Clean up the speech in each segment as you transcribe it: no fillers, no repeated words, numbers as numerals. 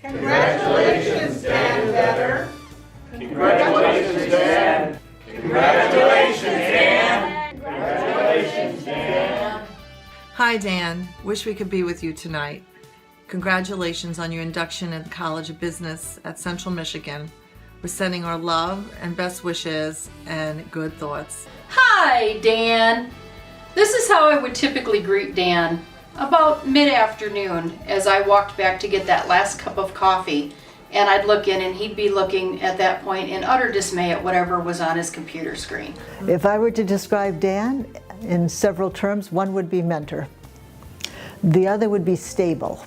Congratulations, Dan Better. Congratulations, Dan. Congratulations, Dan. Congratulations, Dan. Hi, Dan. Wish we could be with you tonight. Congratulations on your induction in the College of Business at Central Michigan. We're sending our love and best wishes and good thoughts. Hi, Dan. This is how I would typically greet Dan, about mid-afternoon as I walked back to get that last cup of coffee, and I'd look in and he'd be looking at that point in utter dismay at whatever was on his computer screen. If I were to describe Dan in several terms, one would be mentor. The other would be stable.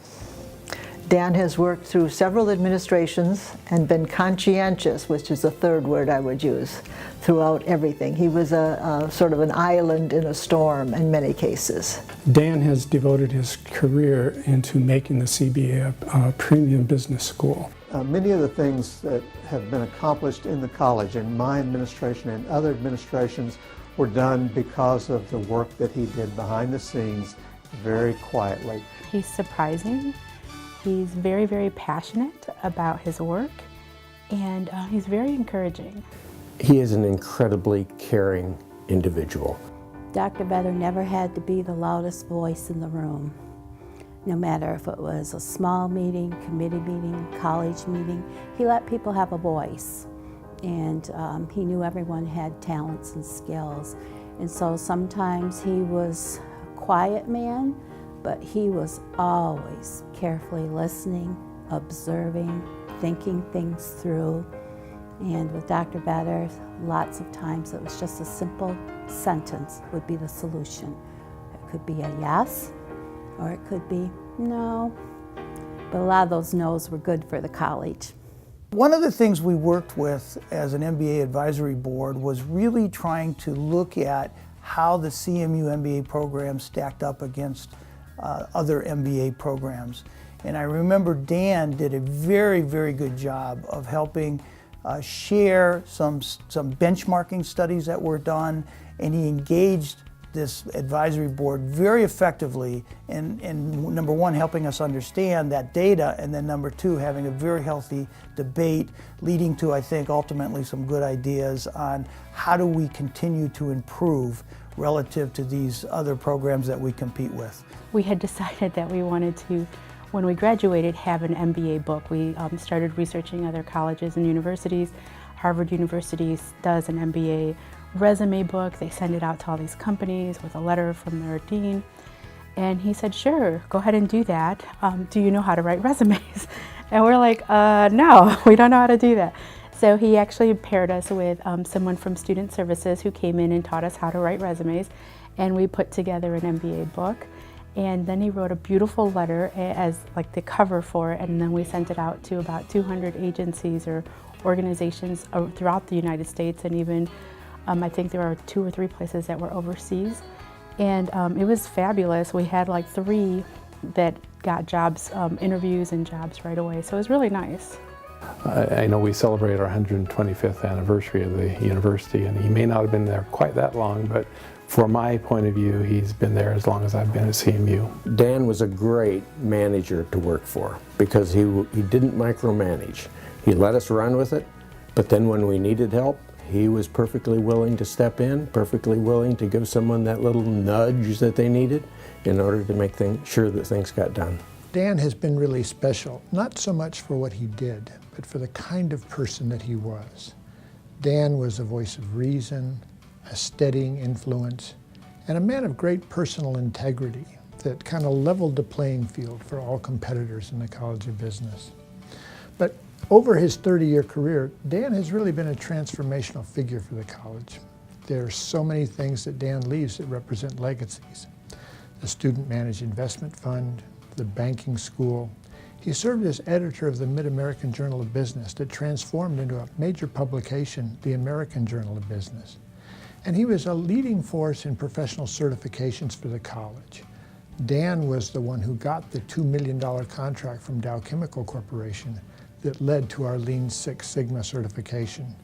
Dan has worked through several administrations and been conscientious, which is the third word I would use, throughout everything. He was a sort of an island in a storm in many cases. Dan has devoted his career into making the CBA a premium business school. Many of the things that have been accomplished in the college, in my administration and other administrations, were done because of the work that he did behind the scenes very quietly. He's surprising. He's very, very passionate about his work, and he's very encouraging. He is an incredibly caring individual. Dr. Better never had to be the loudest voice in the room. No matter if it was a small meeting, committee meeting, college meeting, he let people have a voice. And he knew everyone had talents and skills. And so sometimes he was a quiet man, but he was always carefully listening, observing, thinking things through. And with Dr. Better, lots of times it was just a simple sentence would be the solution. It could be a yes, or it could be no. But a lot of those no's were good for the college. One of the things we worked with as an MBA advisory board was really trying to look at how the CMU MBA program stacked up against other MBA programs. And I remember Dan did a very, very good job of helping share some benchmarking studies that were done, and he engaged this advisory board very effectively in number one, helping us understand that data, and then number two, having a very healthy debate leading to, I think, ultimately some good ideas on how do we continue to improve relative to these other programs that we compete with. We had decided that we wanted to, when we graduated, have an MBA book. We started researching other colleges and universities. Harvard University does an MBA resume book. They send it out to all these companies with a letter from their dean. And he said, sure, go ahead and do that. Do you know how to write resumes? And we're like, no, we don't know how to do that. So he actually paired us with someone from Student Services who came in and taught us how to write resumes. And we put together an MBA book. And then he wrote a beautiful letter as like the cover for it, and then we sent it out to about 200 agencies or organizations throughout the United States, and even I think there were 2 or 3 places that were overseas. And it was fabulous. We had like 3 that got jobs, interviews and jobs right away, so it was really nice. I know we celebrate our 125th anniversary of the university, and he may not have been there quite that long, but from my point of view, he's been there as long as I've been at CMU. Dan was a great manager to work for because he didn't micromanage. He let us run with it, but then when we needed help, he was perfectly willing to step in, perfectly willing to give someone that little nudge that they needed in order to make sure that things got done. Dan has been really special, not so much for what he did, but for the kind of person that he was. Dan was a voice of reason, a steadying influence, and a man of great personal integrity that kind of leveled the playing field for all competitors in the College of Business. But over his 30-year career, Dan has really been a transformational figure for the college. There are so many things that Dan leaves that represent legacies. The Student Managed Investment Fund, the banking school. He served as editor of the Mid-American Journal of Business that transformed into a major publication, the American Journal of Business. And he was a leading force in professional certifications for the college. Dan was the one who got the $2 million contract from Dow Chemical Corporation that led to our Lean Six Sigma certification.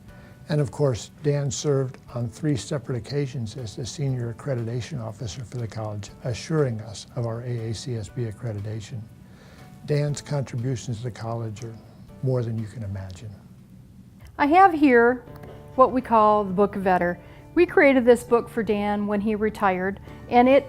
And of course, Dan served on 3 separate occasions as the senior accreditation officer for the college, assuring us of our AACSB accreditation. Dan's contributions to the college are more than you can imagine. I have here what we call the Book of Vetter. We created this book for Dan when he retired, and it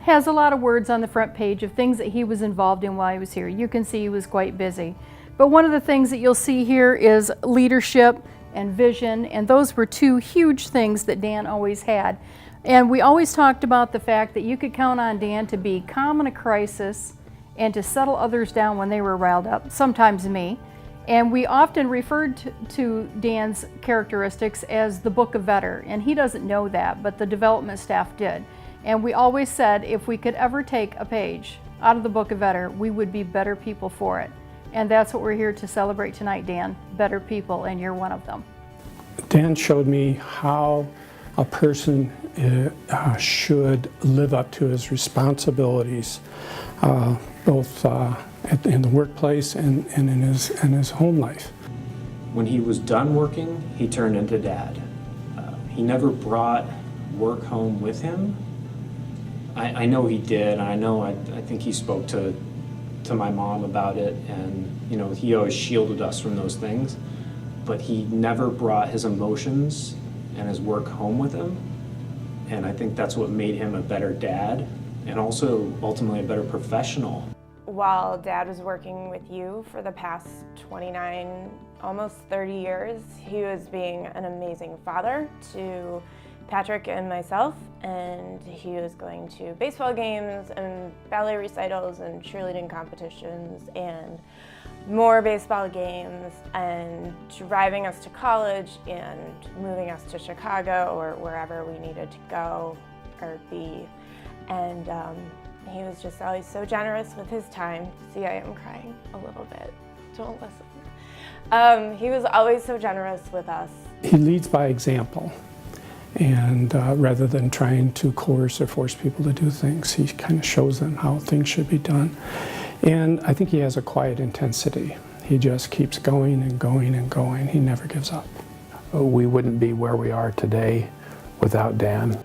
has a lot of words on the front page of things that he was involved in while he was here. You can see he was quite busy. But one of the things that you'll see here is leadership and vision, and those were two huge things that Dan always had. And we always talked about the fact that you could count on Dan to be calm in a crisis and to settle others down when they were riled up, sometimes me. And we often referred to Dan's characteristics as the Book of Vetter, and he doesn't know that, but the development staff did. And we always said if we could ever take a page out of the Book of Vetter, we would be better people for it. And that's what we're here to celebrate tonight, Dan, better people, and you're one of them. Dan showed me how a person should live up to his responsibilities, both in the workplace and in his home life. When he was done working, he turned into Dad. He never brought work home with him. I know he did, and I think he spoke to my mom about it, and you know, he always shielded us from those things, but he never brought his emotions and his work home with him, and I think that's what made him a better dad and also ultimately a better professional. While Dad was working with you for the past 29, almost 30 years, he was being an amazing father to Patrick and myself, and he was going to baseball games and ballet recitals and cheerleading competitions and more baseball games and driving us to college and moving us to Chicago or wherever we needed to go or be. And he was just always so generous with his time. See, I am crying a little bit. Don't listen. He was always so generous with us. He leads by example. And rather than trying to coerce or force people to do things, he kind of shows them how things should be done. And I think he has a quiet intensity. He just keeps going and going and going. He never gives up. We wouldn't be where we are today without Dan.